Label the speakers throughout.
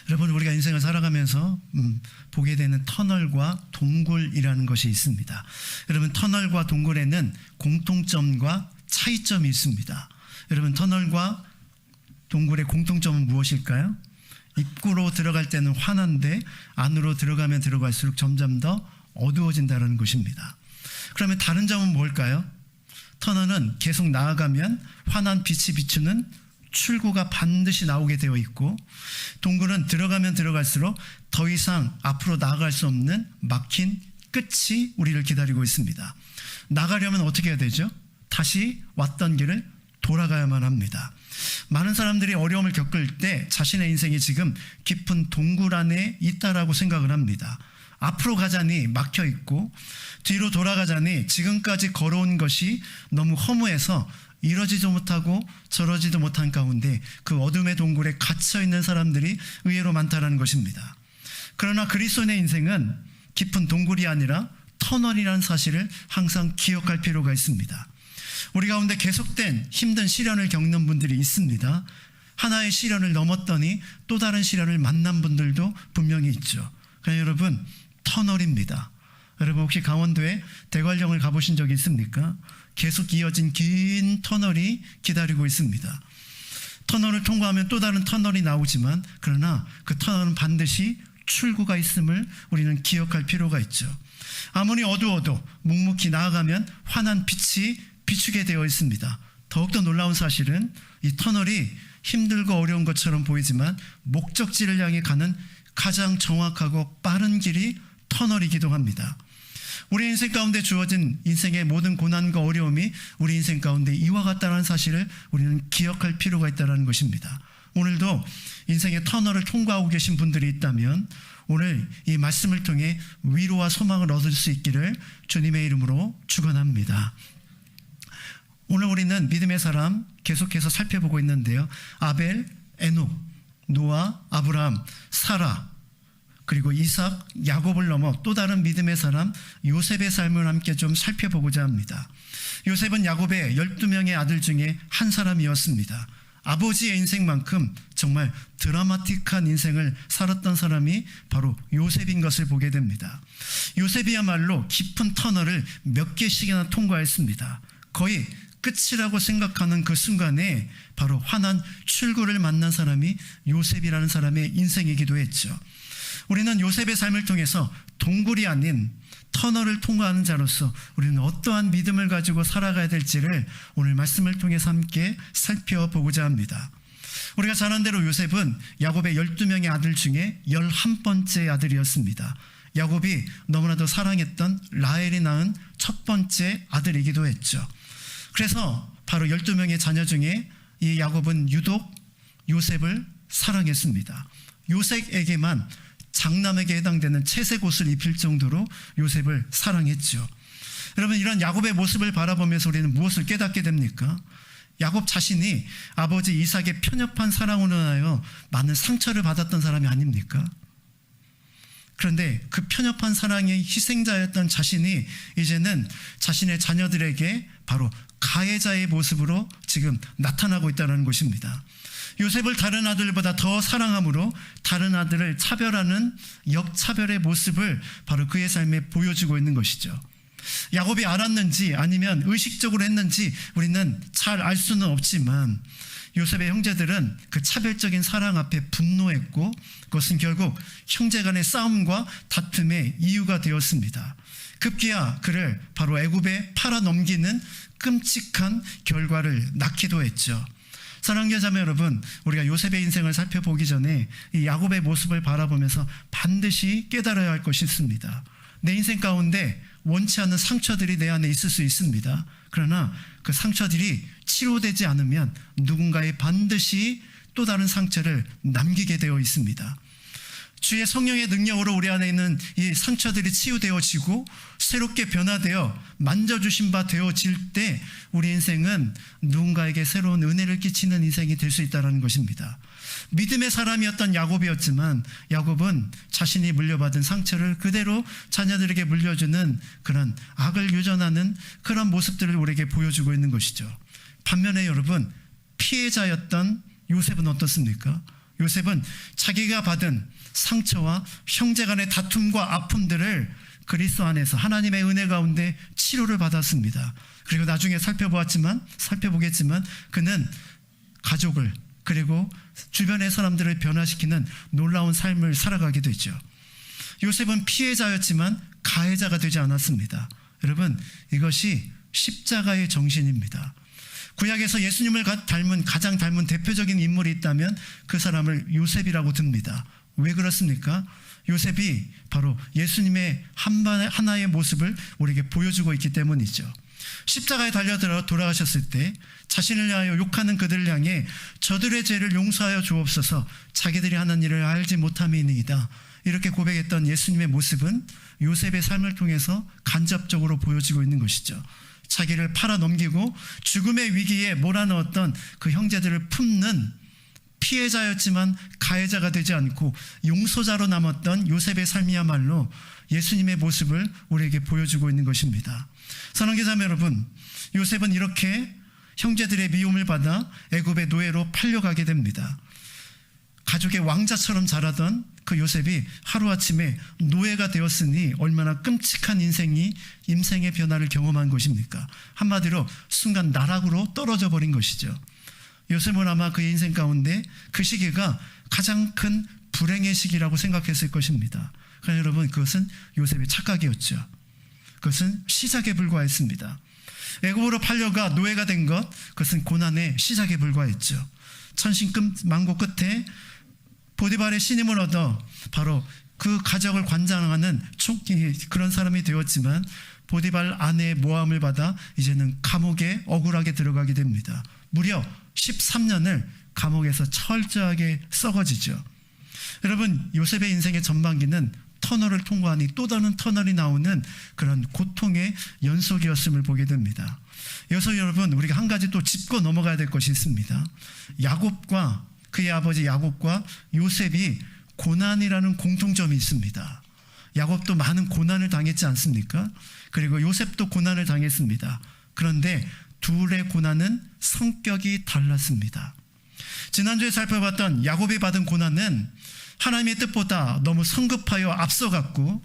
Speaker 1: 여러분, 우리가 인생을 살아가면서 보게 되는 터널과 동굴이라는 것이 있습니다. 여러분, 터널과 동굴에는 공통점과 차이점이 있습니다. 여러분, 터널과 동굴의 공통점은 무엇일까요? 입구로 들어갈 때는 환한데 안으로 들어가면 들어갈수록 점점 더 어두워진다는 것입니다. 그러면 다른 점은 뭘까요? 터널은 계속 나아가면 환한 빛이 비추는 출구가 반드시 나오게 되어 있고, 동굴은 들어가면 들어갈수록 더 이상 앞으로 나아갈 수 없는 막힌 끝이 우리를 기다리고 있습니다. 나가려면 어떻게 해야 되죠? 다시 왔던 길을 돌아가야만 합니다. 많은 사람들이 어려움을 겪을 때 자신의 인생이 지금 깊은 동굴 안에 있다라고 생각을 합니다. 앞으로 가자니 막혀 있고, 뒤로 돌아가자니 지금까지 걸어온 것이 너무 허무해서 이러지도 못하고 저러지도 못한 가운데 그 어둠의 동굴에 갇혀 있는 사람들이 의외로 많다는 것입니다. 그러나 그리스도인의 인생은 깊은 동굴이 아니라 터널이라는 사실을 항상 기억할 필요가 있습니다. 우리 가운데 계속된 힘든 시련을 겪는 분들이 있습니다. 하나의 시련을 넘었더니 또 다른 시련을 만난 분들도 분명히 있죠. 그러나 여러분, 터널입니다. 여러분, 혹시 강원도에 대관령을 가보신 적이 있습니까? 계속 이어진 긴 터널이 기다리고 있습니다. 터널을 통과하면 또 다른 터널이 나오지만, 그러나 그 터널은 반드시 출구가 있음을 우리는 기억할 필요가 있죠. 아무리 어두워도 묵묵히 나아가면 환한 빛이 비추게 되어 있습니다. 더욱더 놀라운 사실은 이 터널이 힘들고 어려운 것처럼 보이지만 목적지를 향해 가는 가장 정확하고 빠른 길이 터널이기도 합니다. 우리 인생 가운데 주어진 인생의 모든 고난과 어려움이 우리 인생 가운데 이와 같다는 사실을 우리는 기억할 필요가 있다는 것입니다. 오늘도 인생의 터널을 통과하고 계신 분들이 있다면 오늘 이 말씀을 통해 위로와 소망을 얻을 수 있기를 주님의 이름으로 축원합니다. 오늘 우리는 믿음의 사람 계속해서 살펴보고 있는데요. 아벨, 에녹, 노아, 아브라함, 사라, 그리고 이삭, 야곱을 넘어 또 다른 믿음의 사람 요셉의 삶을 함께 좀 살펴보고자 합니다. 요셉은 야곱의 12명의 아들 중에 한 사람이었습니다. 아버지의 인생만큼 정말 드라마틱한 인생을 살았던 사람이 바로 요셉인 것을 보게 됩니다. 요셉이야말로 깊은 터널을 몇 개씩이나 통과했습니다. 거의 끝이라고 생각하는 그 순간에 바로 환한 출구를 만난 사람이 요셉이라는 사람의 인생이기도 했죠. 우리는 요셉의 삶을 통해서 동굴이 아닌 터널을 통과하는 자로서 우리는 어떠한 믿음을 가지고 살아가야 될지를 오늘 말씀을 통해서 함께 살펴보고자 합니다. 우리가 잘 아는 대로 요셉은 야곱의 12명의 아들 중에 11번째 아들이었습니다. 야곱이 너무나도 사랑했던 라헬이 낳은 첫 번째 아들이기도 했죠. 그래서 바로 12명의 자녀 중에 이 야곱은 유독 요셉을 사랑했습니다. 요셉에게만 장남에게 해당되는 채색 옷을 입힐 정도로 요셉을 사랑했죠. 여러분, 이런 야곱의 모습을 바라보면서 우리는 무엇을 깨닫게 됩니까? 야곱 자신이 아버지 이삭의 편협한 사랑으로 인하여 많은 상처를 받았던 사람이 아닙니까? 그런데 그 편협한 사랑의 희생자였던 자신이 이제는 자신의 자녀들에게 바로 가해자의 모습으로 지금 나타나고 있다는 것입니다. 요셉을 다른 아들보다 더 사랑함으로 다른 아들을 차별하는 역차별의 모습을 바로 그의 삶에 보여주고 있는 것이죠. 야곱이 알았는지 아니면 의식적으로 했는지 우리는 잘 알 수는 없지만 요셉의 형제들은 그 차별적인 사랑 앞에 분노했고 그것은 결국 형제 간의 싸움과 다툼의 이유가 되었습니다. 급기야 그를 바로 애굽에 팔아넘기는 끔찍한 결과를 낳기도 했죠. 사랑하는 자매 여러분, 우리가 요셉의 인생을 살펴보기 전에 이 야곱의 모습을 바라보면서 반드시 깨달아야 할 것이 있습니다. 내 인생 가운데 원치 않는 상처들이 내 안에 있을 수 있습니다. 그러나 그 상처들이 치료되지 않으면 누군가에 반드시 또 다른 상처를 남기게 되어 있습니다. 주의 성령의 능력으로 우리 안에 있는 이 상처들이 치유되어지고 새롭게 변화되어 만져주신 바 되어질 때 우리 인생은 누군가에게 새로운 은혜를 끼치는 인생이 될 수 있다는 것입니다. 믿음의 사람이었던 야곱이었지만 야곱은 자신이 물려받은 상처를 그대로 자녀들에게 물려주는 그런 악을 유전하는 그런 모습들을 우리에게 보여주고 있는 것이죠. 반면에 여러분, 피해자였던 요셉은 어떻습니까? 요셉은 자기가 받은 상처와 형제 간의 다툼과 아픔들을 그리스도 안에서 하나님의 은혜 가운데 치료를 받았습니다. 그리고 나중에 살펴보겠지만 그는 가족을 그리고 주변의 사람들을 변화시키는 놀라운 삶을 살아가게 되죠. 요셉은 피해자였지만 가해자가 되지 않았습니다. 여러분, 이것이 십자가의 정신입니다. 구약에서 예수님을 가장 닮은 대표적인 인물이 있다면 그 사람을 요셉이라고 듭니다. 왜 그렇습니까? 요셉이 바로 예수님의 하나의 모습을 우리에게 보여주고 있기 때문이죠. 십자가에 달려 돌아가셨을 때 자신을 향하여 욕하는 그들을 향해 저들의 죄를 용서하여 주옵소서, 자기들이 하는 일을 알지 못함이니이다, 이렇게 고백했던 예수님의 모습은 요셉의 삶을 통해서 간접적으로 보여지고 있는 것이죠. 자기를 팔아넘기고 죽음의 위기에 몰아넣었던 그 형제들을 품는 피해자였지만 가해자가 되지 않고 용서자로 남았던 요셉의 삶이야말로 예수님의 모습을 우리에게 보여주고 있는 것입니다. 사랑하는 자매 여러분, 요셉은 이렇게 형제들의 미움을 받아 애굽의 노예로 팔려가게 됩니다. 가족의 왕자처럼 자라던 그 요셉이 하루아침에 노예가 되었으니 얼마나 끔찍한 인생의 변화를 경험한 것입니까? 한마디로 순간 나락으로 떨어져 버린 것이죠. 요셉은 아마 그의 인생 가운데 그 시기가 가장 큰 불행의 시기라고 생각했을 것입니다. 그러나 여러분, 그것은 요셉의 착각이었죠. 그것은 시작에 불과했습니다. 애굽으로 팔려가 노예가 된 것, 그것은 고난의 시작에 불과했죠. 천신만고 끝에 보디발의 신임을 얻어 바로 그 가족을 관장하는 그런 사람이 되었지만 보디발 아내의 모함을 받아 이제는 감옥에 억울하게 들어가게 됩니다. 무려 13년을 감옥에서 철저하게 썩어지죠. 여러분, 요셉의 인생의 전반기는 터널을 통과하니 또 다른 터널이 나오는 그런 고통의 연속이었음을 보게 됩니다. 여기서 여러분, 우리가 한 가지 또 짚고 넘어가야 될 것이 있습니다. 그의 아버지 야곱과 요셉이 고난이라는 공통점이 있습니다. 야곱도 많은 고난을 당했지 않습니까? 그리고 요셉도 고난을 당했습니다. 그런데 둘의 고난은 성격이 달랐습니다. 지난주에 살펴봤던 야곱이 받은 고난은 하나님의 뜻보다 너무 성급하여 앞서갔고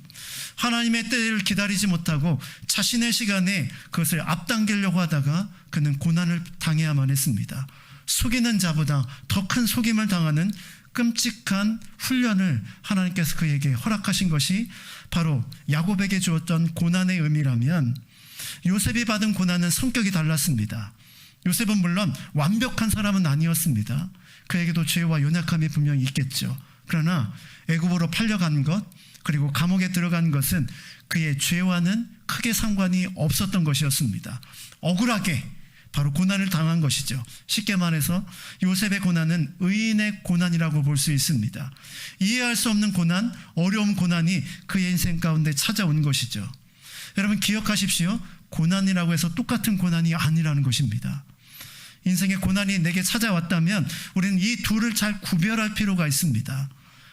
Speaker 1: 하나님의 때를 기다리지 못하고 자신의 시간에 그것을 앞당기려고 하다가 그는 고난을 당해야만 했습니다. 속이는 자보다 더 큰 속임을 당하는 끔찍한 훈련을 하나님께서 그에게 허락하신 것이 바로 야곱에게 주었던 고난의 의미라면, 요셉이 받은 고난은 성격이 달랐습니다. 요셉은 물론 완벽한 사람은 아니었습니다. 그에게도 죄와 연약함이 분명히 있겠죠. 그러나 애굽으로 팔려간 것, 그리고 감옥에 들어간 것은 그의 죄와는 크게 상관이 없었던 것이었습니다. 억울하게 바로 고난을 당한 것이죠. 쉽게 말해서 요셉의 고난은 의인의 고난이라고 볼 수 있습니다. 이해할 수 없는 고난, 어려운 고난이 그의 인생 가운데 찾아온 것이죠. 여러분, 기억하십시오. 고난이라고 해서 똑같은 고난이 아니라는 것입니다. 인생의 고난이 내게 찾아왔다면 우리는 이 둘을 잘 구별할 필요가 있습니다.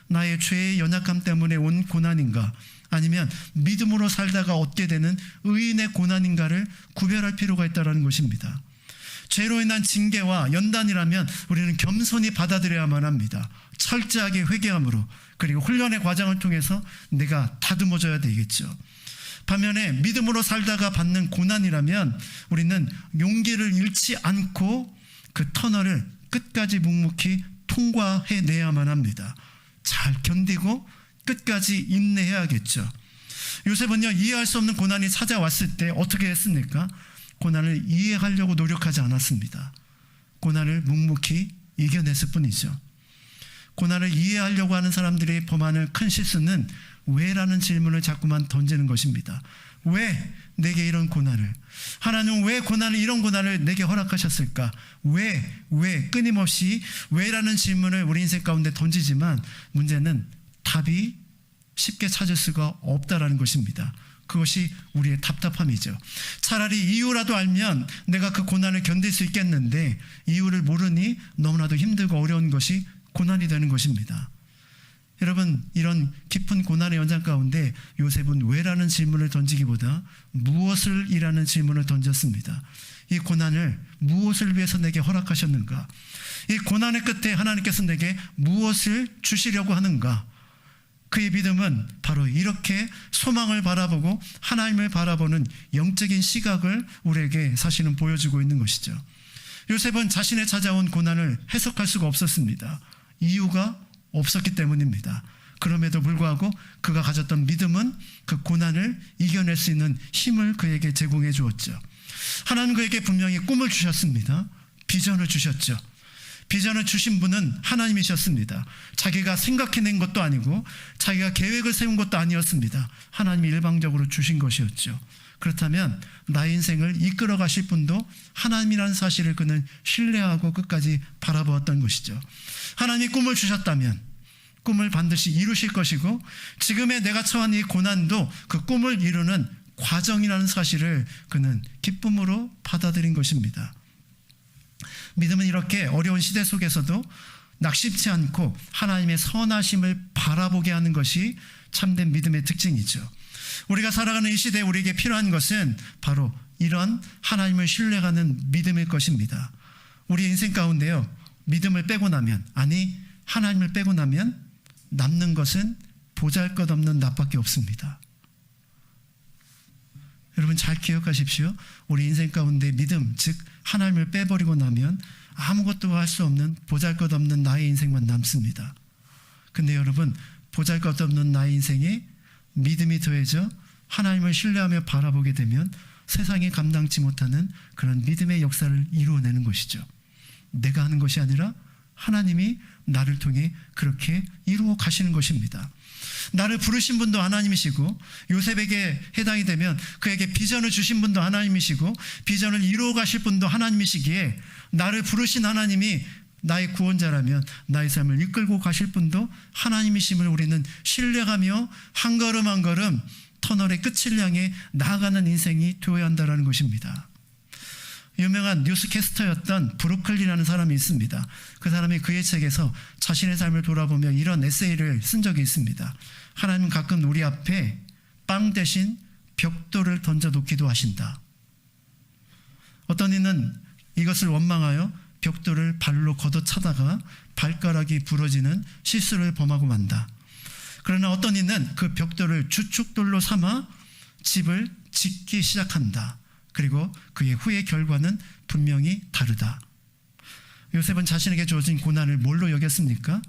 Speaker 1: 나의 죄의 연약함 때문에 온 고난인가, 아니면 믿음으로 살다가 얻게 되는 의인의 고난인가를 구별할 필요가 있다는 것입니다. 죄로 인한 징계와 연단이라면 우리는 겸손히 받아들여야만 합니다. 철저하게 회개함으로, 그리고 훈련의 과정을 통해서 내가 다듬어져야 되겠죠. 반면에 믿음으로 살다가 받는 고난이라면 우리는 용기를 잃지 않고 그 터널을 끝까지 묵묵히 통과해내야만 합니다. 잘 견디고 끝까지 인내해야겠죠. 요셉은요, 이해할 수 없는 고난이 찾아왔을 때 어떻게 했습니까? 고난을 이해하려고 노력하지 않았습니다. 고난을 묵묵히 이겨냈을 뿐이죠. 고난을 이해하려고 하는 사람들이 범하는 큰 실수는 왜라는 질문을 자꾸만 던지는 것입니다. 왜 내게 이런 고난을, 하나님은 왜 이런 고난을 내게 허락하셨을까? 왜 끊임없이 왜라는 질문을 우리 인생 가운데 던지지만 문제는 답이 쉽게 찾을 수가 없다라는 것입니다. 그것이 우리의 답답함이죠. 차라리 이유라도 알면 내가 그 고난을 견딜 수 있겠는데 이유를 모르니 너무나도 힘들고 어려운 것이 고난이 되는 것입니다. 여러분, 이런 깊은 고난의 연장 가운데 요셉은 왜라는 질문을 던지기보다 무엇을 이라는 질문을 던졌습니다. 이 고난을 무엇을 위해서 내게 허락하셨는가? 이 고난의 끝에 하나님께서 내게 무엇을 주시려고 하는가? 그의 믿음은 바로 이렇게 소망을 바라보고 하나님을 바라보는 영적인 시각을 우리에게 사실은 보여주고 있는 것이죠. 요셉은 자신의 찾아온 고난을 해석할 수가 없었습니다. 이유가 없었기 때문입니다. 그럼에도 불구하고 그가 가졌던 믿음은 그 고난을 이겨낼 수 있는 힘을 그에게 제공해 주었죠. 하나님 그에게 분명히 꿈을 주셨습니다. 비전을 주셨죠. 비전을 주신 분은 하나님이셨습니다. 자기가 생각해낸 것도 아니고 자기가 계획을 세운 것도 아니었습니다. 하나님이 일방적으로 주신 것이었죠. 그렇다면 나의 인생을 이끌어 가실 분도 하나님이라는 사실을 그는 신뢰하고 끝까지 바라보았던 것이죠. 하나님이 꿈을 주셨다면 꿈을 반드시 이루실 것이고 지금의 내가 처한 이 고난도 그 꿈을 이루는 과정이라는 사실을 그는 기쁨으로 받아들인 것입니다. 믿음은 이렇게 어려운 시대 속에서도 낙심치 않고 하나님의 선하심을 바라보게 하는 것이 참된 믿음의 특징이죠. 우리가 살아가는 이 시대에 우리에게 필요한 것은 바로 이런 하나님을 신뢰하는 믿음일 것입니다. 우리 인생 가운데요, 믿음을 빼고 나면, 아니 하나님을 빼고 나면 남는 것은 보잘것없는 낫밖에 없습니다. 여러분 잘 기억하십시오. 우리 인생 가운데 믿음, 즉 하나님을 빼버리고 나면 아무것도 할 수 없는 보잘것없는 나의 인생만 남습니다. 근데 여러분, 보잘것없는 나의 인생에 믿음이 더해져 하나님을 신뢰하며 바라보게 되면 세상이 감당치 못하는 그런 믿음의 역사를 이루어내는 것이죠. 내가 하는 것이 아니라 하나님이 나를 통해 그렇게 이루어 가시는 것입니다. 나를 부르신 분도 하나님이시고 요셉에게 해당이 되면 그에게 비전을 주신 분도 하나님이시고 비전을 이루어 가실 분도 하나님이시기에 나를 부르신 하나님이 나의 구원자라면 나의 삶을 이끌고 가실 분도 하나님이심을 우리는 신뢰하며 한 걸음 한 걸음 터널의 끝을 향해 나아가는 인생이 되어야 한다는 것입니다. 유명한 뉴스캐스터였던 브루클리라는 사람이 있습니다. 그 사람이 그의 책에서 자신의 삶을 돌아보며 이런 에세이를 쓴 적이 있습니다. 하나님은 가끔 우리 앞에 빵 대신 벽돌을 던져놓기도 하신다. 어떤 이는 이것을 원망하여 벽돌을 발로 걷어차다가 발가락이 부러지는 실수를 범하고 만다. 그러나 어떤 이는 그 벽돌을 주춧돌로 삼아 집을 짓기 시작한다. 그리고 그의 후의 결과는 분명히 다르다. 요셉은 자신에게 주어진 고난을 뭘로 여겼습니까?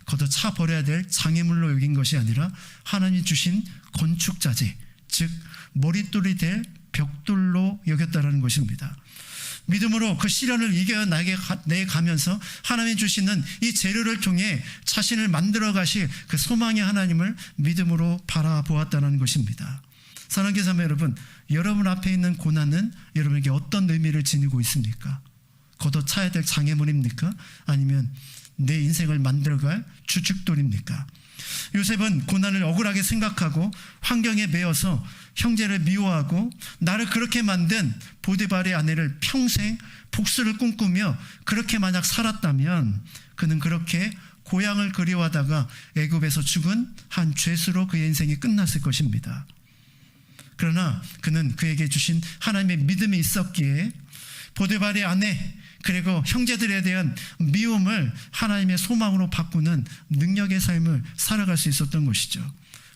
Speaker 1: 걷어차 버려야 될 장애물로 여긴 것이 아니라 하나님 주신 건축자재, 즉 머릿돌이 될 벽돌로 여겼다는 것입니다. 믿음으로 그 시련을 이겨내가면서 하나님이 주시는 이 재료를 통해 자신을 만들어 가실 그 소망의 하나님을 믿음으로 바라보았다는 것입니다. 사랑하는 자매 여러분, 여러분 앞에 있는 고난은 여러분에게 어떤 의미를 지니고 있습니까? 걷어차야 될 장애물입니까? 아니면 내 인생을 만들어갈 주춧돌입니까? 요셉은 고난을 억울하게 생각하고 환경에 매여서 형제를 미워하고 나를 그렇게 만든 보디발의 아내를 평생 복수를 꿈꾸며 그렇게 만약 살았다면 그는 그렇게 고향을 그리워하다가 애굽에서 죽은 한 죄수로 그의 인생이 끝났을 것입니다. 그러나 그는 그에게 주신 하나님의 믿음이 있었기에 보디발의 아내 그리고 형제들에 대한 미움을 하나님의 소망으로 바꾸는 능력의 삶을 살아갈 수 있었던 것이죠.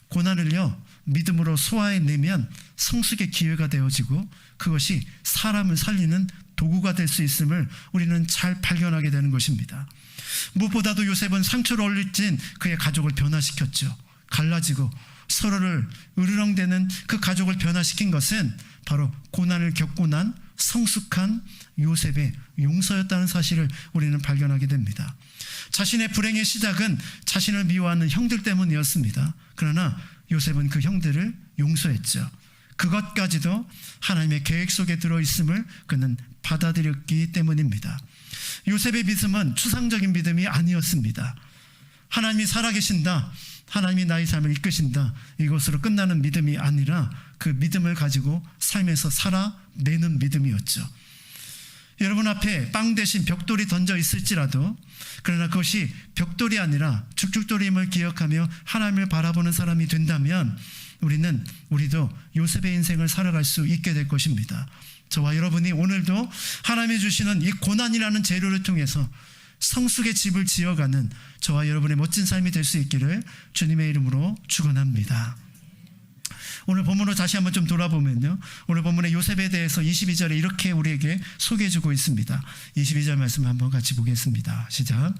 Speaker 1: 고난을요, 믿음으로 소화해내면 성숙의 기회가 되어지고 그것이 사람을 살리는 도구가 될 수 있음을 우리는 잘 발견하게 되는 것입니다. 무엇보다도 요셉은 상처를 올리친 그의 가족을 변화시켰죠. 갈라지고 서로를 으르렁대는 그 가족을 변화시킨 것은 바로 고난을 겪고 난 성숙한 요셉의 용서였다는 사실을 우리는 발견하게 됩니다. 자신의 불행의 시작은 자신을 미워하는 형들 때문이었습니다. 그러나 요셉은 그 형들을 용서했죠. 그것까지도 하나님의 계획 속에 들어있음을 그는 받아들였기 때문입니다. 요셉의 믿음은 추상적인 믿음이 아니었습니다. 하나님이 살아계신다, 하나님이 나의 삶을 이끄신다, 이것으로 끝나는 믿음이 아니라 그 믿음을 가지고 삶에서 살아내는 믿음이었죠. 여러분 앞에 빵 대신 벽돌이 던져 있을지라도, 그러나 그것이 벽돌이 아니라 죽죽돌임을 기억하며 하나님을 바라보는 사람이 된다면 우리도 요셉의 인생을 살아갈 수 있게 될 것입니다. 저와 여러분이 오늘도 하나님이 주시는 이 고난이라는 재료를 통해서 성숙의 집을 지어가는 저와 여러분의 멋진 삶이 될 수 있기를 주님의 이름으로 축원합니다. 오늘 본문으로 다시 한번 좀 돌아보면요, 오늘 본문의 요셉에 대해서 22절에 이렇게 우리에게 소개해주고 있습니다. 22절 말씀 한번 같이 보겠습니다. 시작.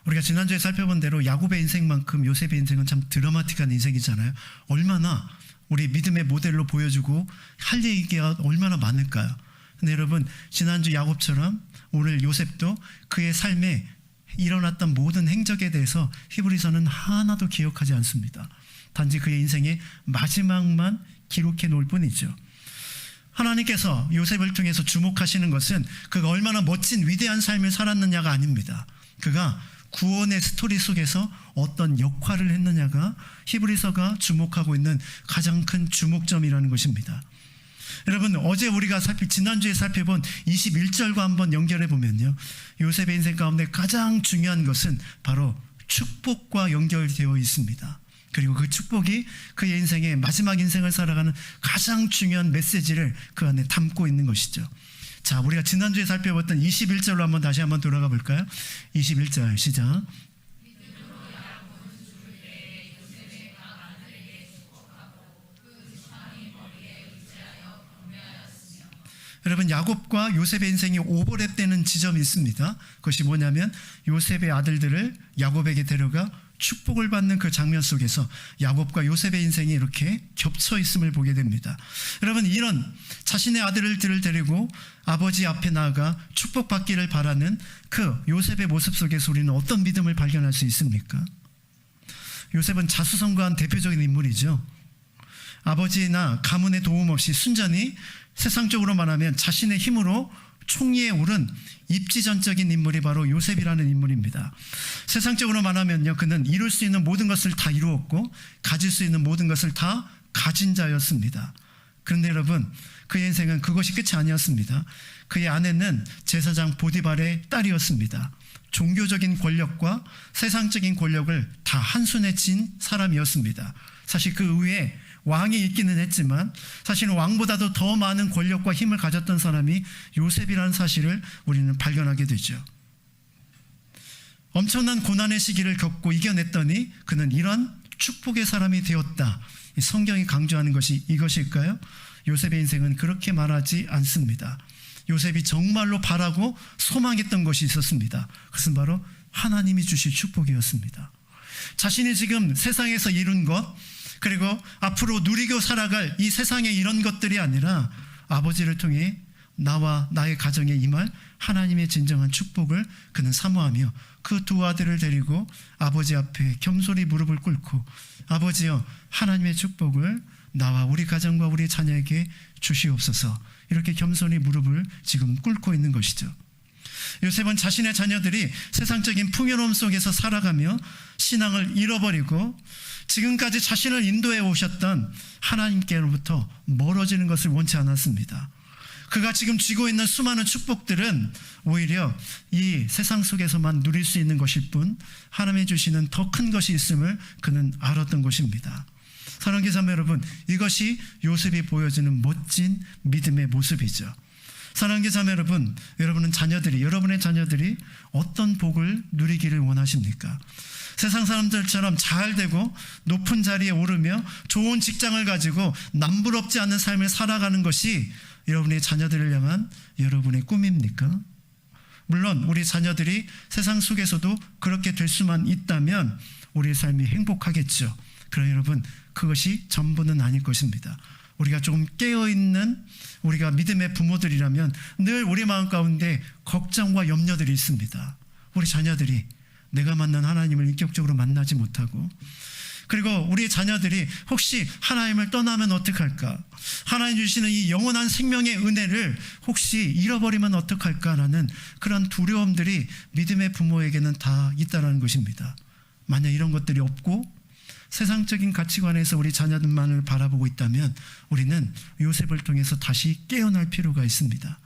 Speaker 1: 우리가 지난주에 살펴본 대로 야곱의 인생만큼 요셉의 인생은 참 드라마틱한 인생이잖아요. 얼마나 우리 믿음의 모델로 보여주고 할 얘기가 얼마나 많을까요? 근데 여러분, 지난주 야곱처럼 오늘 요셉도 그의 삶에 일어났던 모든 행적에 대해서 히브리서는 하나도 기억하지 않습니다. 단지 그의 인생의 마지막만 기록해 놓을 뿐이죠. 하나님께서 요셉을 통해서 주목하시는 것은 그가 얼마나 멋진 위대한 삶을 살았느냐가 아닙니다. 그가 구원의 스토리 속에서 어떤 역할을 했느냐가 히브리서가 주목하고 있는 가장 큰 주목점이라는 것입니다. 여러분, 어제 우리가 지난주에 살펴본 21절과 한번 연결해 보면요, 요셉의 인생 가운데 가장 중요한 것은 바로 축복과 연결되어 있습니다. 그리고 그 축복이 그의 인생의 마지막 인생을 살아가는 가장 중요한 메시지를 그 안에 담고 있는 것이죠. 자, 우리가 지난주에 살펴봤던 21절로 한번 다시 한번 돌아가 볼까요? 21절 시작. 여러분, 야곱과 요셉의 인생이 오버랩되는 지점이 있습니다. 그것이 뭐냐면 요셉의 아들들을 야곱에게 데려가 축복을 받는 그 장면 속에서 야곱과 요셉의 인생이 이렇게 겹쳐 있음을 보게 됩니다. 여러분, 이런 자신의 아들들을 데리고 아버지 앞에 나아가 축복받기를 바라는 그 요셉의 모습 속에서 우리는 어떤 믿음을 발견할 수 있습니까? 요셉은 자수성가한 대표적인 인물이죠. 아버지나 가문의 도움 없이 순전히 세상적으로 말하면 자신의 힘으로 총리에 오른 입지전적인 인물이 바로 요셉이라는 인물입니다. 세상적으로 말하면요, 그는 이룰 수 있는 모든 것을 다 이루었고 가질 수 있는 모든 것을 다 가진 자였습니다. 그런데 여러분, 그의 인생은 그것이 끝이 아니었습니다. 그의 아내는 제사장 보디발의 딸이었습니다. 종교적인 권력과 세상적인 권력을 다 한순에 진 사람이었습니다. 사실 그 위에 왕이 있기는 했지만 사실은 왕보다도 더 많은 권력과 힘을 가졌던 사람이 요셉이라는 사실을 우리는 발견하게 되죠. 엄청난 고난의 시기를 겪고 이겨냈더니 그는 이런 축복의 사람이 되었다. 성경이 강조하는 것이 이것일까요? 요셉의 인생은 그렇게 말하지 않습니다. 요셉이 정말로 바라고 소망했던 것이 있었습니다. 그것은 바로 하나님이 주실 축복이었습니다. 자신이 지금 세상에서 이룬 것, 그리고 앞으로 누리고 살아갈 이 세상의 이런 것들이 아니라 아버지를 통해 나와 나의 가정에 임할 하나님의 진정한 축복을 그는 사모하며 그 두 아들을 데리고 아버지 앞에 겸손히 무릎을 꿇고, 아버지여, 하나님의 축복을 나와 우리 가정과 우리 자녀에게 주시옵소서, 이렇게 겸손히 무릎을 지금 꿇고 있는 것이죠. 요셉은 자신의 자녀들이 세상적인 풍요로움 속에서 살아가며 신앙을 잃어버리고 지금까지 자신을 인도해 오셨던 하나님께로부터 멀어지는 것을 원치 않았습니다. 그가 지금 쥐고 있는 수많은 축복들은 오히려 이 세상 속에서만 누릴 수 있는 것일 뿐 하나님이 주시는 더 큰 것이 있음을 그는 알았던 것입니다. 사랑하는 자매 여러분, 이것이 요셉이 보여주는 멋진 믿음의 모습이죠. 사랑하는 자매 여러분, 여러분의 자녀들이 어떤 복을 누리기를 원하십니까? 세상 사람들처럼 잘 되고 높은 자리에 오르며 좋은 직장을 가지고 남부럽지 않은 삶을 살아가는 것이 여러분의 자녀들을 향한 여러분의 꿈입니까? 물론 우리 자녀들이 세상 속에서도 그렇게 될 수만 있다면 우리의 삶이 행복하겠죠. 그러나 여러분, 그것이 전부는 아닐 것입니다. 우리가 조금 깨어있는 우리가 믿음의 부모들이라면 늘 우리 마음 가운데 걱정과 염려들이 있습니다. 우리 자녀들이 내가 만난 하나님을 인격적으로 만나지 못하고, 그리고 우리 자녀들이 혹시 하나님을 떠나면 어떡할까? 하나님 주시는 이 영원한 생명의 은혜를 혹시 잃어버리면 어떡할까라는 그런 두려움들이 믿음의 부모에게는 다 있다는 것입니다. 만약 이런 것들이 없고 세상적인 가치관에서 우리 자녀들만을 바라보고 있다면 우리는 요셉을 통해서 다시 깨어날 필요가 있습니다.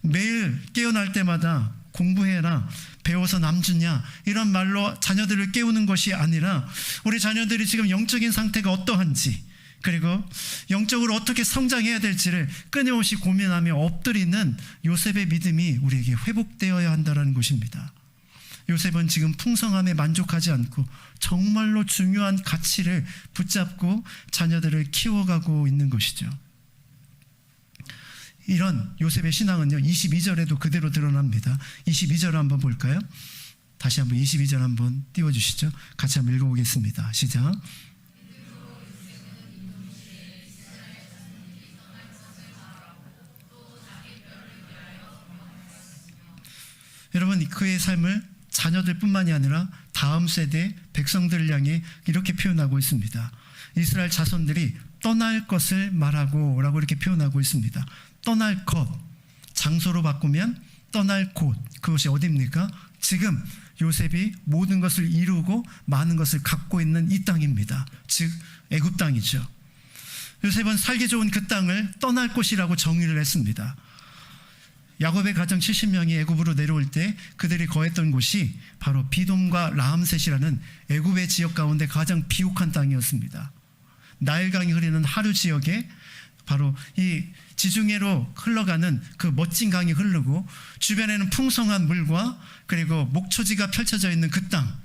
Speaker 1: 매일 깨어날 때마다 공부해라, 배워서 남주냐 이런 말로 자녀들을 깨우는 것이 아니라 우리 자녀들이 지금 영적인 상태가 어떠한지, 그리고 영적으로 어떻게 성장해야 될지를 끊임없이 고민하며 엎드리는 요셉의 믿음이 우리에게 회복되어야 한다는 것입니다. 요셉은 지금 풍성함에 만족하지 않고 정말로 중요한 가치를 붙잡고 자녀들을 키워가고 있는 것이죠. 이런 요셉의 신앙은요, 22절에도 그대로 드러납니다. 22절 한번 볼까요? 다시 한번 22절 한번 띄워주시죠. 같이 한번 읽어보겠습니다. 시작. 여러분, 그의 삶을 자녀들뿐만이 아니라 다음 세대 백성들을 향해 이렇게 표현하고 있습니다. 이스라엘 자손들이 떠날 것을 말하고 라고 이렇게 표현하고 있습니다. 떠날 것, 장소로 바꾸면 떠날 곳, 그것이 어디입니까? 지금 요셉이 모든 것을 이루고 많은 것을 갖고 있는 이 땅입니다. 즉 애굽 땅이죠. 요셉은 살기 좋은 그 땅을 떠날 곳이라고 정의를 했습니다. 야곱의 가정 70명이 애굽으로 내려올 때 그들이 거했던 곳이 바로 비돔과 라암셋이라는 애굽의 지역 가운데 가장 비옥한 땅이었습니다. 나일강이 흐르는 하류 지역에 바로 이 지중해로 흘러가는 그 멋진 강이 흐르고 주변에는 풍성한 물과 그리고 목초지가 펼쳐져 있는 그 땅,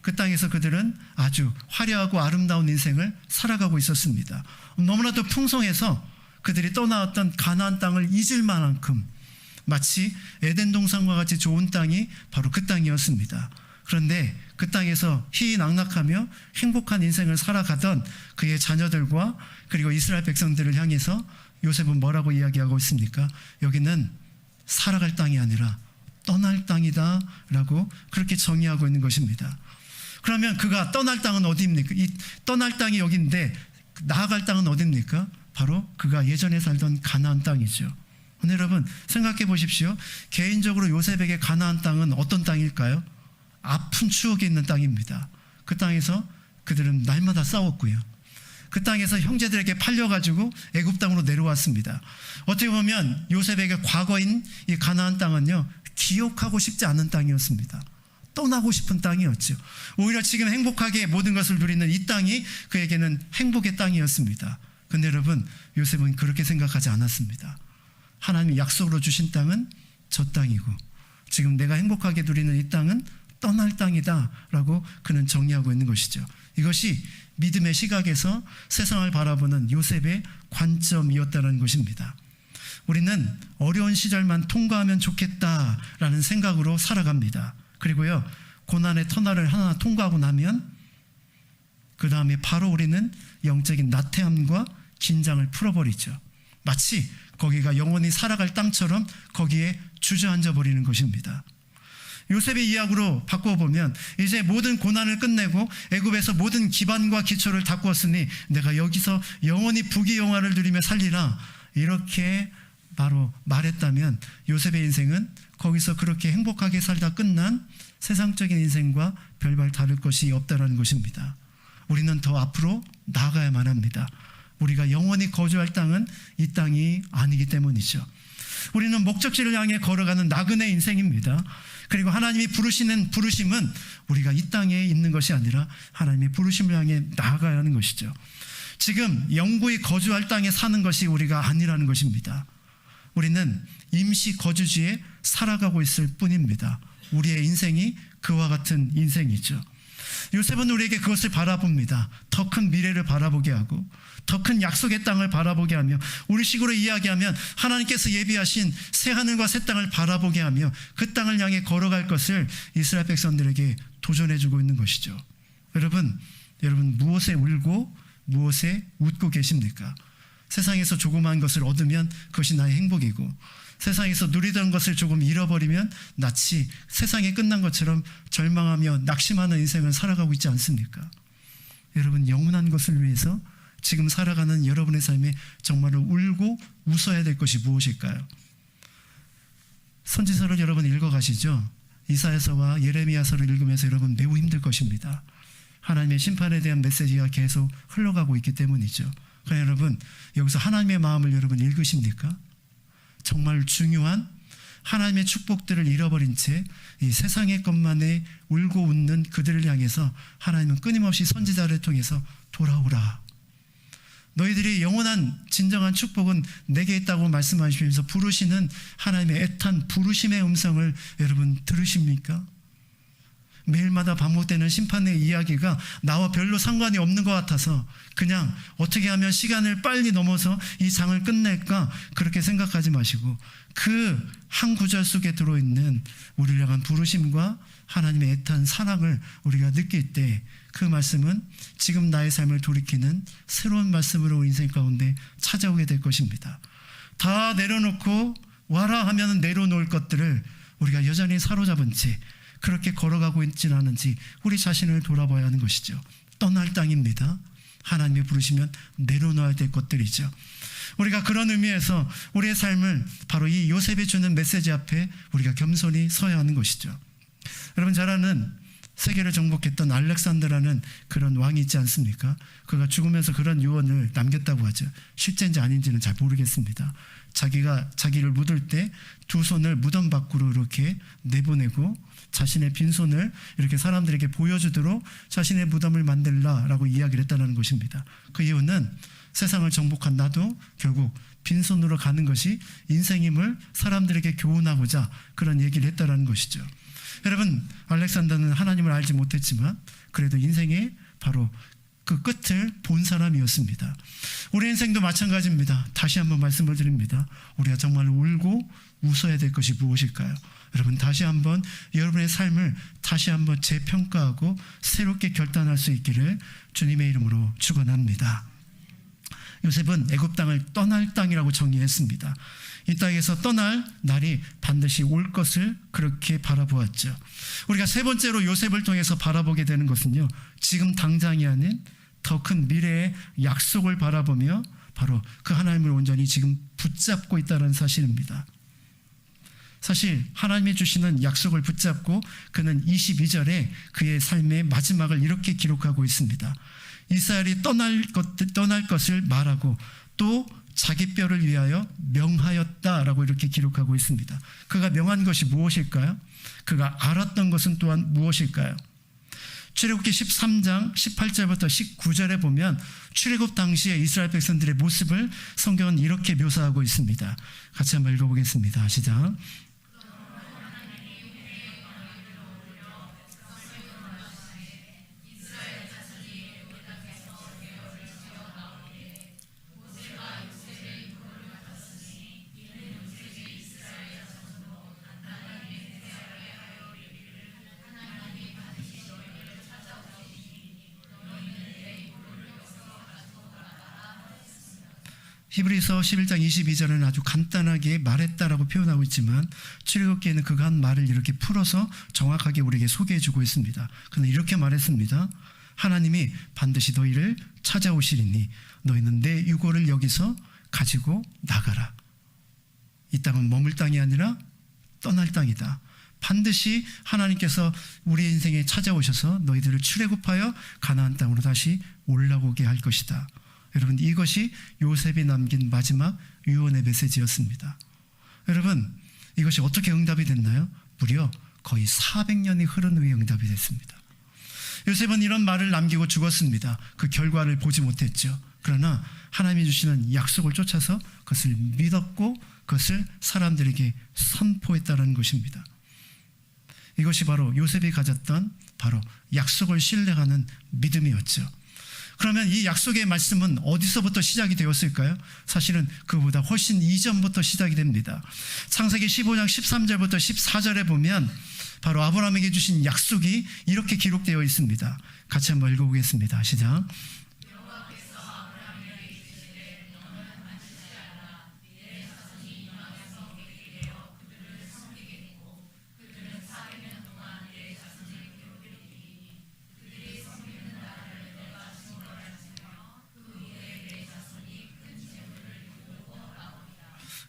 Speaker 1: 그 땅에서 그들은 아주 화려하고 아름다운 인생을 살아가고 있었습니다. 너무나도 풍성해서 그들이 떠나왔던 가나안 땅을 잊을 만큼 마치 에덴 동산과 같이 좋은 땅이 바로 그 땅이었습니다. 그런데 그 땅에서 희희낙낙하며 행복한 인생을 살아가던 그의 자녀들과 그리고 이스라엘 백성들을 향해서 요셉은 뭐라고 이야기하고 있습니까? 여기는 살아갈 땅이 아니라 떠날 땅이다 라고 그렇게 정의하고 있는 것입니다. 그러면 그가 떠날 땅은 어디입니까? 이 떠날 땅이 여기인데 나아갈 땅은 어디입니까? 바로 그가 예전에 살던 가나안 땅이죠. 여러분 생각해 보십시오. 개인적으로 요셉에게 가나안 땅은 어떤 땅일까요? 아픈 추억이 있는 땅입니다. 그 땅에서 그들은 날마다 싸웠고요. 그 땅에서 형제들에게 팔려가지고 애굽 땅으로 내려왔습니다. 어떻게 보면 요셉에게 과거인 이 가나안 땅은요, 기억하고 싶지 않은 땅이었습니다. 떠나고 싶은 땅이었죠. 오히려 지금 행복하게 모든 것을 누리는 이 땅이 그에게는 행복의 땅이었습니다. 근데 여러분, 요셉은 그렇게 생각하지 않았습니다. 하나님이 약속으로 주신 땅은 저 땅이고 지금 내가 행복하게 누리는 이 땅은 떠날 땅이다 라고 그는 정의하고 있는 것이죠. 이것이 믿음의 시각에서 세상을 바라보는 요셉의 관점이었다는 것입니다. 우리는 어려운 시절만 통과하면 좋겠다라는 생각으로 살아갑니다. 그리고요, 고난의 터널을 하나 통과하고 나면 그 다음에 바로 우리는 영적인 나태함과 긴장을 풀어버리죠. 마치 거기가 영원히 살아갈 땅처럼 거기에 주저앉아 버리는 것입니다. 요셉의 이야기로 바꿔보면 이제 모든 고난을 끝내고 애굽에서 모든 기반과 기초를 닦았으니 내가 여기서 영원히 부귀영화를 누리며 살리라, 이렇게 바로 말했다면 요셉의 인생은 거기서 그렇게 행복하게 살다 끝난 세상적인 인생과 별반 다를 것이 없다는 것입니다. 우리는 더 앞으로 나아가야만 합니다. 우리가 영원히 거주할 땅은 이 땅이 아니기 때문이죠. 우리는 목적지를 향해 걸어가는 나그네 인생입니다. 그리고 하나님이 부르시는 부르심은 우리가 이 땅에 있는 것이 아니라 하나님의 부르심을 향해 나아가야 하는 것이죠. 지금 영구히 거주할 땅에 사는 것이 우리가 아니라는 것입니다. 우리는 임시 거주지에 살아가고 있을 뿐입니다. 우리의 인생이 그와 같은 인생이죠. 요셉은 우리에게 그것을 바라봅니다. 더 큰 미래를 바라보게 하고 더 큰 약속의 땅을 바라보게 하며 우리식으로 이야기하면 하나님께서 예비하신 새하늘과 새 땅을 바라보게 하며 그 땅을 향해 걸어갈 것을 이스라엘 백성들에게 도전해주고 있는 것이죠. 여러분 무엇에 울고 무엇에 웃고 계십니까? 세상에서 조그마한 것을 얻으면 그것이 나의 행복이고 세상에서 누리던 것을 조금 잃어버리면 마치 세상이 끝난 것처럼 절망하며 낙심하는 인생을 살아가고 있지 않습니까? 여러분, 영원한 것을 위해서 지금 살아가는 여러분의 삶에 정말로 울고 웃어야 될 것이 무엇일까요? 선지서를 여러분 읽어가시죠? 이사야서와 예레미야서를 읽으면서 여러분 매우 힘들 것입니다. 하나님의 심판에 대한 메시지가 계속 흘러가고 있기 때문이죠. 그러니까 여러분, 여기서 하나님의 마음을 여러분 읽으십니까? 정말 중요한 하나님의 축복들을 잃어버린 채 이 세상의 것만에 울고 웃는 그들을 향해서 하나님은 끊임없이 선지자를 통해서 돌아오라. 너희들이 영원한 진정한 축복은 내게 있다고 말씀하시면서 부르시는 하나님의 애탄 부르심의 음성을 여러분 들으십니까? 매일마다 반복되는 심판의 이야기가 나와 별로 상관이 없는 것 같아서 그냥 어떻게 하면 시간을 빨리 넘어서 이 장을 끝낼까 그렇게 생각하지 마시고 그 한 구절 속에 들어있는 우리를 향한 부르심과 하나님의 애탄 사랑을 우리가 느낄 때 그 말씀은 지금 나의 삶을 돌이키는 새로운 말씀으로 인생 가운데 찾아오게 될 것입니다. 다 내려놓고 와라 하면 내려놓을 것들을 우리가 여전히 사로잡은 채 그렇게 걸어가고 있지는 않은지 우리 자신을 돌아봐야 하는 것이죠. 떠날 땅입니다. 하나님이 부르시면 내려놓아야 될 것들이죠. 우리가 그런 의미에서 우리의 삶을 바로 이 요셉이 주는 메시지 앞에 우리가 겸손히 서야 하는 것이죠. 여러분 잘 아는 세계를 정복했던 알렉산더라는 그런 왕이 있지 않습니까? 그가 죽으면서 그런 유언을 남겼다고 하죠. 실제인지 아닌지는 잘 모르겠습니다. 자기를 묻을 때 두 손을 무덤 밖으로 이렇게 내보내고 자신의 빈손을 이렇게 사람들에게 보여주도록 자신의 무덤을 만들라라고 이야기를 했다는 것입니다. 그 이유는 세상을 정복한 나도 결국 빈손으로 가는 것이 인생임을 사람들에게 교훈하고자 그런 얘기를 했다는 것이죠. 여러분, 알렉산더는 하나님을 알지 못했지만 그래도 인생의 바로 그 끝을 본 사람이었습니다. 우리 인생도 마찬가지입니다. 다시 한번 말씀을 드립니다. 우리가 정말 울고 웃어야 될 것이 무엇일까요? 여러분 다시 한번 여러분의 삶을 다시 한번 재평가하고 새롭게 결단할 수 있기를 주님의 이름으로 축원합니다. 요셉은 애굽 땅을 떠날 땅이라고 정의했습니다. 이 땅에서 떠날 날이 반드시 올 것을 그렇게 바라보았죠. 우리가 세 번째로 요셉을 통해서 바라보게 되는 것은요, 지금 당장이 아닌 더 큰 미래의 약속을 바라보며 바로 그 하나님을 온전히 지금 붙잡고 있다는 사실입니다. 사실 하나님이 주시는 약속을 붙잡고 그는 22절에 그의 삶의 마지막을 이렇게 기록하고 있습니다. 이스라엘이 떠날 것을 말하고 또 자기 뼈를 위하여 명하였다라고 이렇게 기록하고 있습니다. 그가 명한 것이 무엇일까요? 그가 알았던 것은 또한 무엇일까요? 출애굽기 13장 18절부터 19절에 보면 출애굽 당시의 이스라엘 백성들의 모습을 성경은 이렇게 묘사하고 있습니다. 같이 한번 읽어보겠습니다. 시작. 히브리서 11장 22절은 아주 간단하게 말했다라고 표현하고 있지만 출애굽기에는 그가 한 말을 이렇게 풀어서 정확하게 우리에게 소개해주고 있습니다. 그는 이렇게 말했습니다. 하나님이 반드시 너희를 찾아오시리니 너희는 내 유고를 여기서 가지고 나가라. 이 땅은 머물 땅이 아니라 떠날 땅이다. 반드시 하나님께서 우리 인생에 찾아오셔서 너희들을 출애굽하여 가나안 땅으로 다시 올라오게 할 것이다. 여러분 이것이 요셉이 남긴 마지막 유언의 메시지였습니다. 여러분 이것이 어떻게 응답이 됐나요? 무려 거의 400년이 흐른 후에 응답이 됐습니다. 요셉은 이런 말을 남기고 죽었습니다. 그 결과를 보지 못했죠. 그러나 하나님이 주시는 약속을 쫓아서 그것을 믿었고 그것을 사람들에게 선포했다는 것입니다. 이것이 바로 요셉이 가졌던 바로 약속을 신뢰하는 믿음이었죠. 그러면 이 약속의 말씀은 어디서부터 시작이 되었을까요? 사실은 그보다 훨씬 이전부터 시작이 됩니다. 창세기 15장 13절부터 14절에 보면 바로 아브라함에게 주신 약속이 이렇게 기록되어 있습니다. 같이 한번 읽어보겠습니다. 시작.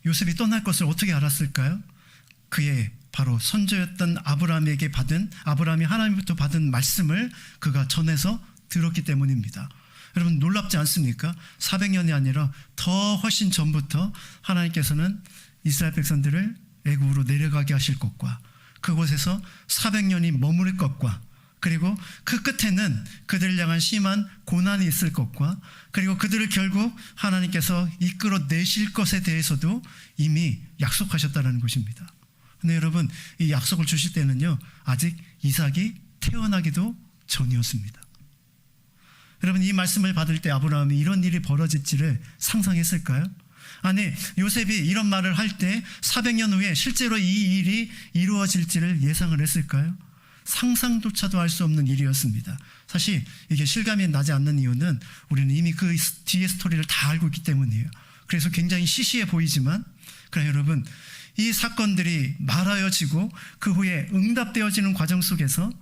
Speaker 1: 요셉이 떠날 것을 어떻게 알았을까요? 그의 바로 선조였던 아브라함이 하나님부터 받은 말씀을 그가 전해서 들었기 때문입니다. 여러분 놀랍지 않습니까? 400년이 아니라 더 훨씬 전부터 하나님께서는 이스라엘 백성들을 애굽으로 내려가게 하실 것과 그곳에서 400년이 머무를 것과 그리고 그 끝에는 그들을 향한 심한 고난이 있을 것과 그리고 그들을 결국 하나님께서 이끌어내실 것에 대해서도 이미 약속하셨다는 것입니다. 근데 여러분 이 약속을 주실 때는요 아직 이삭이 태어나기도 전이었습니다. 여러분 이 말씀을 받을 때 아브라함이 이런 일이 벌어질지를 상상했을까요? 아니 요셉이 이런 말을 할 때 400년 후에 실제로 이 일이 이루어질지를 예상을 했을까요? 상상조차도 할 수 없는 일이었습니다. 사실 이게 실감이 나지 않는 이유는 우리는 이미 그 뒤의 스토리를 다 알고 있기 때문이에요. 그래서 굉장히 시시해 보이지만 그러나 여러분 이 사건들이 말하여지고 그 후에 응답되어지는 과정 속에서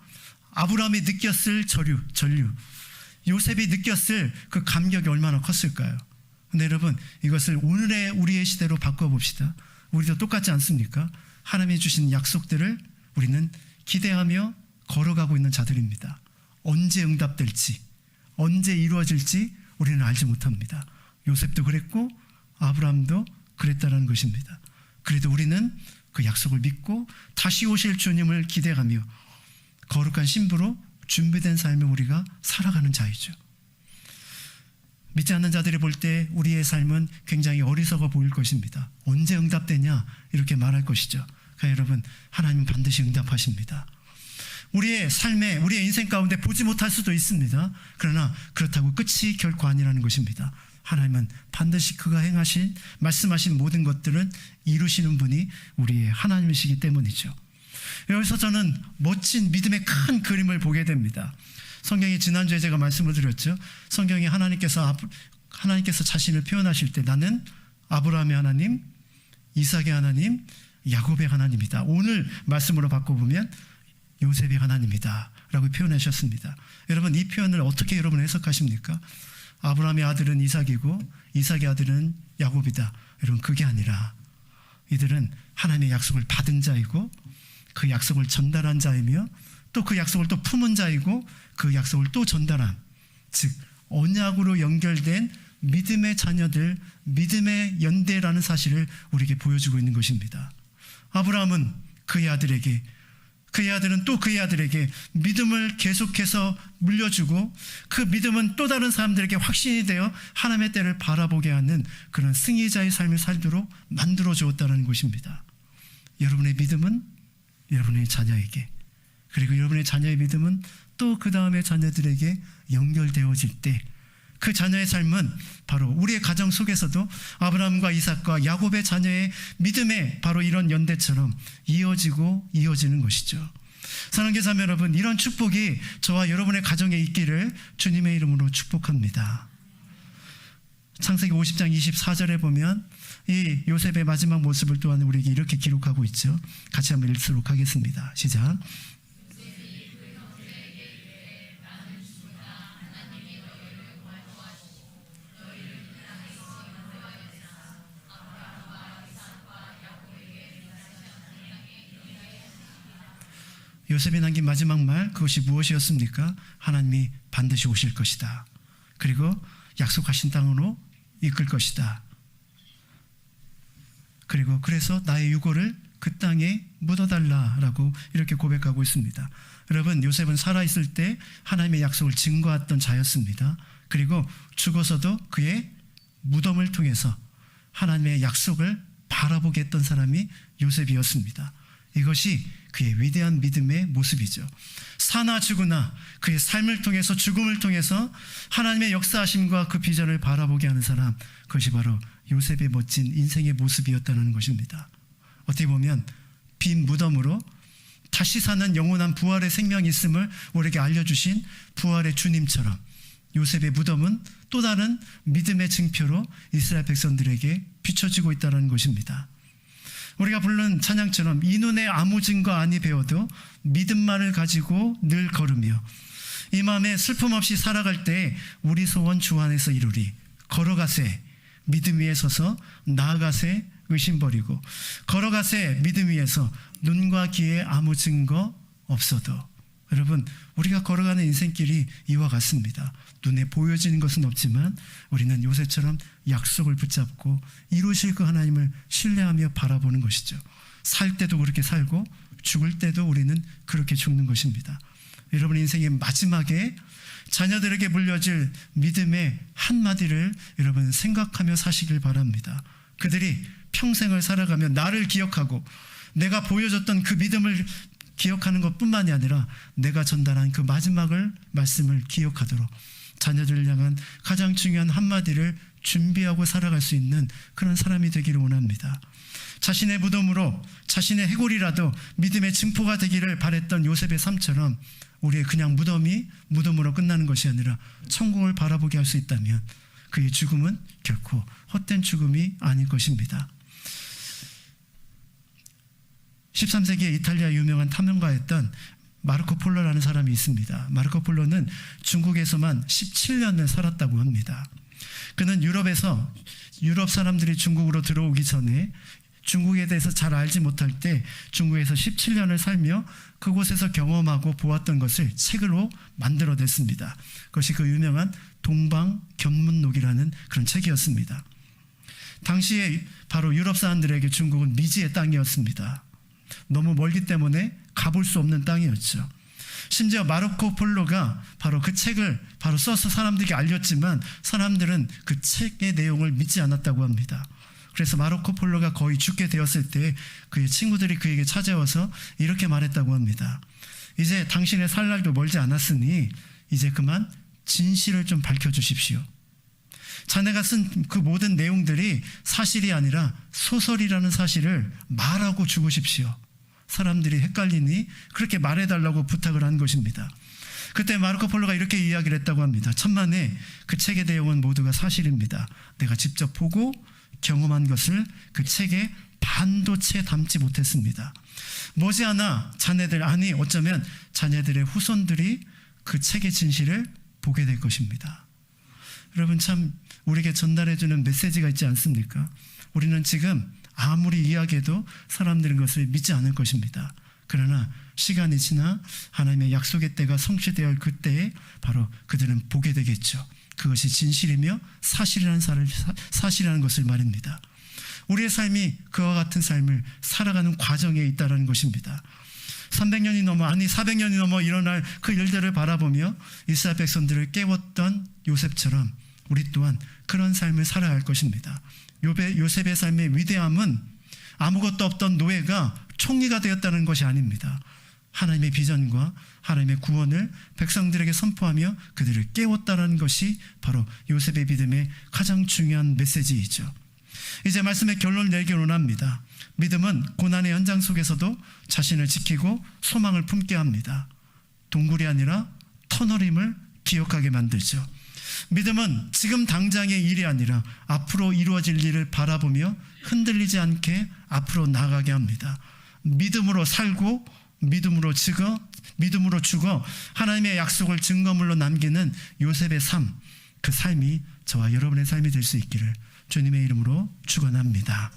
Speaker 1: 아브라함이 느꼈을 전류 요셉이 느꼈을 그 감격이 얼마나 컸을까요? 근데 여러분 이것을 오늘의 우리의 시대로 바꿔봅시다. 우리도 똑같지 않습니까? 하나님이 주신 약속들을 우리는 기대하며 걸어가고 있는 자들입니다. 언제 응답될지 언제 이루어질지 우리는 알지 못합니다. 요셉도 그랬고 아브라함도 그랬다는 것입니다. 그래도 우리는 그 약속을 믿고 다시 오실 주님을 기대하며 거룩한 신부로 준비된 삶을 우리가 살아가는 자이죠. 믿지 않는 자들이 볼 때 우리의 삶은 굉장히 어리석어 보일 것입니다. 언제 응답되냐 이렇게 말할 것이죠. 그러니까 여러분 하나님은 반드시 응답하십니다. 우리의 삶에 우리의 인생 가운데 보지 못할 수도 있습니다. 그러나 그렇다고 끝이 결코 아니라는 것입니다. 하나님은 반드시 그가 행하신 말씀하신 모든 것들은 이루시는 분이 우리의 하나님이시기 때문이죠. 여기서 저는 멋진 믿음의 큰 그림을 보게 됩니다. 성경에 지난주에 제가 말씀을 드렸죠. 성경에 하나님께서 자신을 표현하실 때 나는 아브라함의 하나님, 이삭의 하나님, 야곱의 하나님이다. 오늘 말씀으로 바꿔보면 요셉의 하나님이다 라고 표현하셨습니다. 여러분 이 표현을 어떻게 여러분 해석하십니까? 아브라함의 아들은 이삭이고 이삭의 아들은 야곱이다. 여러분 그게 아니라 이들은 하나님의 약속을 받은 자이고 그 약속을 전달한 자이며 또 그 약속을 또 품은 자이고 그 약속을 또 전달한 즉 언약으로 연결된 믿음의 자녀들, 믿음의 연대라는 사실을 우리에게 보여주고 있는 것입니다. 아브라함은 그의 아들에게 그의 아들은 또 그의 아들에게 믿음을 계속해서 물려주고 그 믿음은 또 다른 사람들에게 확신이 되어 하나님의 때를 바라보게 하는 그런 승리자의 삶을 살도록 만들어 주었다는 것입니다. 여러분의 믿음은 여러분의 자녀에게 그리고 여러분의 자녀의 믿음은 또 그 다음의 자녀들에게 연결되어질 때 그 자녀의 삶은 바로 우리의 가정 속에서도 아브라함과 이삭과 야곱의 자녀의 믿음의 바로 이런 연대처럼 이어지는 것이죠. 사랑하는 자매 여러분, 이런 축복이 저와 여러분의 가정에 있기를 주님의 이름으로 축복합니다. 창세기 50장 24절에 보면 이 요셉의 마지막 모습을 또한 우리에게 이렇게 기록하고 있죠. 같이 한번 읽도록 하겠습니다. 시작. 요셉이 남긴 마지막 말 그것이 무엇이었습니까? 하나님이 반드시 오실 것이다. 그리고 약속하신 땅으로 이끌 것이다. 그리고 그래서 나의 유고를 그 땅에 묻어달라라고 이렇게 고백하고 있습니다. 여러분 요셉은 살아있을 때 하나님의 약속을 증거했던 자였습니다. 그리고 죽어서도 그의 무덤을 통해서 하나님의 약속을 바라보게 했던 사람이 요셉이었습니다. 이것이 그의 위대한 믿음의 모습이죠. 사나 죽으나 그의 삶을 통해서 죽음을 통해서 하나님의 역사하심과 그 비전을 바라보게 하는 사람, 그것이 바로 요셉의 멋진 인생의 모습이었다는 것입니다. 어떻게 보면 빈 무덤으로 다시 사는 영원한 부활의 생명이 있음을 우리에게 알려주신 부활의 주님처럼 요셉의 무덤은 또 다른 믿음의 증표로 이스라엘 백성들에게 비춰지고 있다는 것입니다. 우리가 부르는 찬양처럼 이 눈에 아무 증거 아니 배워도 믿음만을 가지고 늘 걸으며 이 마음에 슬픔 없이 살아갈 때 우리 소원 주 안에서 이루리. 걸어가세 믿음 위에 서서 나아가세 의심 버리고 걸어가세 믿음 위에서 눈과 귀에 아무 증거 없어도. 여러분, 우리가 걸어가는 인생길이 이와 같습니다. 눈에 보여지는 것은 없지만 우리는 요새처럼 약속을 붙잡고 이루실 그 하나님을 신뢰하며 바라보는 것이죠. 살 때도 그렇게 살고 죽을 때도 우리는 그렇게 죽는 것입니다. 여러분 인생의 마지막에 자녀들에게 물려질 믿음의 한마디를 여러분 생각하며 사시길 바랍니다. 그들이 평생을 살아가며 나를 기억하고 내가 보여줬던 그 믿음을 기억하는 것뿐만이 아니라 내가 전달한 그 마지막을 말씀을 기억하도록 자녀들을 향한 가장 중요한 한마디를 준비하고 살아갈 수 있는 그런 사람이 되기를 원합니다. 자신의 무덤으로 자신의 해골이라도 믿음의 증포가 되기를 바랬던 요셉의 삶처럼 우리의 그냥 무덤이 무덤으로 끝나는 것이 아니라 천국을 바라보게 할 수 있다면 그의 죽음은 결코 헛된 죽음이 아닐 것입니다. 13세기에 이탈리아 유명한 탐험가였던 마르코 폴로라는 사람이 있습니다. 마르코 폴로는 중국에서만 17년을 살았다고 합니다. 그는 유럽 사람들이 중국으로 들어오기 전에 중국에 대해서 잘 알지 못할 때 중국에서 17년을 살며 그곳에서 경험하고 보았던 것을 책으로 만들어냈습니다. 그것이 그 유명한 동방견문록이라는 그런 책이었습니다. 당시에 바로 유럽 사람들에게 중국은 미지의 땅이었습니다. 너무 멀기 때문에 가볼 수 없는 땅이었죠. 심지어 마르코 폴로가 바로 그 책을 바로 써서 사람들에게 알렸지만 사람들은 그 책의 내용을 믿지 않았다고 합니다. 그래서 마르코 폴로가 거의 죽게 되었을 때 그의 친구들이 그에게 찾아와서 이렇게 말했다고 합니다. 이제 당신의 살 날도 멀지 않았으니 이제 그만 진실을 좀 밝혀주십시오. 자네가 쓴 그 모든 내용들이 사실이 아니라 소설이라는 사실을 말하고 죽으십시오. 사람들이 헷갈리니 그렇게 말해달라고 부탁을 한 것입니다. 그때 마르코 폴로가 이렇게 이야기를 했다고 합니다. 천만에 그 책의 내용은 모두가 사실입니다. 내가 직접 보고 경험한 것을 그 책에 반도체 담지 못했습니다. 머지않아 어쩌면 자네들의 후손들이 그 책의 진실을 보게 될 것입니다. 여러분 참 우리에게 전달해주는 메시지가 있지 않습니까? 우리는 지금 아무리 이야기해도 사람들은 그것을 믿지 않을 것입니다. 그러나 시간이 지나 하나님의 약속의 때가 성취되어야 할 그때에 바로 그들은 보게 되겠죠. 그것이 진실이며 사실이라는 것을 말입니다. 우리의 삶이 그와 같은 삶을 살아가는 과정에 있다는 것입니다. 400년이 넘어 일어날 그 일들을 바라보며 이스라엘 백성들을 깨웠던 요셉처럼 우리 또한 그런 삶을 살아야 할 것입니다. 요셉의 삶의 위대함은 아무것도 없던 노예가 총리가 되었다는 것이 아닙니다. 하나님의 비전과 하나님의 구원을 백성들에게 선포하며 그들을 깨웠다는 것이 바로 요셉의 믿음의 가장 중요한 메시지이죠. 이제 말씀의 결론을 내기를 원합니다. 믿음은 고난의 현장 속에서도 자신을 지키고 소망을 품게 합니다. 동굴이 아니라 터널임을 기억하게 만들죠. 믿음은 지금 당장의 일이 아니라 앞으로 이루어질 일을 바라보며 흔들리지 않게 앞으로 나아가게 합니다. 믿음으로 살고 믿음으로 죽어 하나님의 약속을 증거물로 남기는 요셉의 삶, 그 삶이 저와 여러분의 삶이 될 수 있기를 주님의 이름으로 축원합니다.